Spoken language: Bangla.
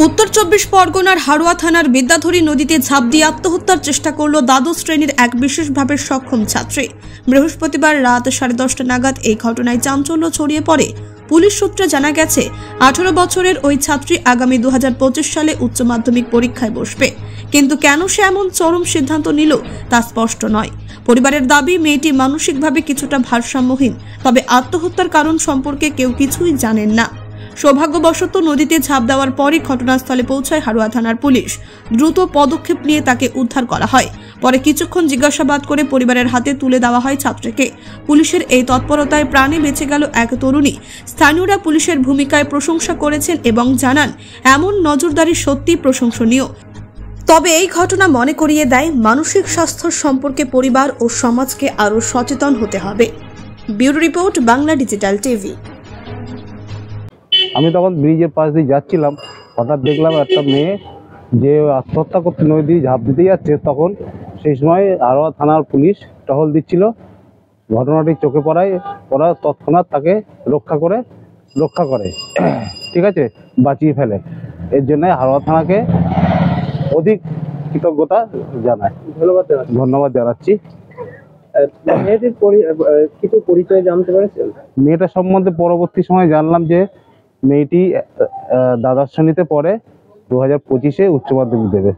উত্তর 24 পরগনার হাড়োয়া থানার বিদ্যাধরী নদীতে ঝাঁপ দিয়ে আত্মহত্যার চেষ্টা করল দ্বাদশ শ্রেণীর এক বিশেষভাবে সক্ষম ছাত্রী। বৃহস্পতিবার রাত 10:30 নাগাদ এই ঘটনায় চাঞ্চল্য ছড়িয়ে পড়ে। পুলিশ সূত্রে জানা গেছে, 18 বছরের ওই ছাত্রী আগামী 2025 সালে উচ্চ মাধ্যমিক পরীক্ষায় বসবে। কিন্তু কেন সে এমন চরম সিদ্ধান্ত নিল তা স্পষ্ট নয়। পরিবারের দাবি, মেয়েটি মানসিকভাবে কিছুটা ভারসাম্যহীন, তবে আত্মহত্যার কারণ সম্পর্কে কেউ কিছুই জানেন না। সৌভাগ্যবশত নদীতে ঝাঁপ দেওয়ার পরই ঘটনাস্থলে পৌঁছায় হাড়োয়া থানার পুলিশ। দ্রুত পদক্ষেপ নিয়ে তাকে উদ্ধার করা হয়। পরে কিছুক্ষণ জিজ্ঞাসাবাদ করে পরিবারের হাতে তুলে দেওয়া হয় ছাত্রীকে। পুলিশের এই তৎপরতায় প্রাণে বেঁচে গেল এক তরুণী। স্থানীয়রা পুলিশের ভূমিকায় প্রশংসা করেছেন এবং জানান, এমন নজরদারি সত্যি প্রশংসনীয়। তবে এই ঘটনা মনে করিয়ে দেয়, মানসিক স্বাস্থ্য সম্পর্কে পরিবার ও সমাজকে আরও সচেতন হতে হবে। Bureau report, Bangla digital TV. আমি তখন ব্রিজের পাশ দিয়ে যাচ্ছিলাম, হঠাৎ দেখলাম একটা মেয়ে যে আত্মহত্যা করতে নদী দিয়ে ঝাঁপ দিতে যাচ্ছে। তখন সেই সময় হাড়োয়া থানার পুলিশ টহল দিচ্ছিল। ঘটনাটি চোখে পড়ায় ওরা তৎক্ষণাৎ তাকে রক্ষা করে ঠিক আছে, বাঁচিয়ে ফেলে। এর জন্য হাড়োয়া থানাকে অধিক কৃতজ্ঞতা জানাই, ধন্যবাদ জানাচ্ছি। কিছু পরিচয় জানতে পেরেছেন? মেয়েটা সম্বন্ধে পরবর্তী সময় জানলাম যে মেয়েটি দ্বাদশ শ্রেণীতে পড়ে, 2025-এ উচ্চ মাধ্যমিক দেবে।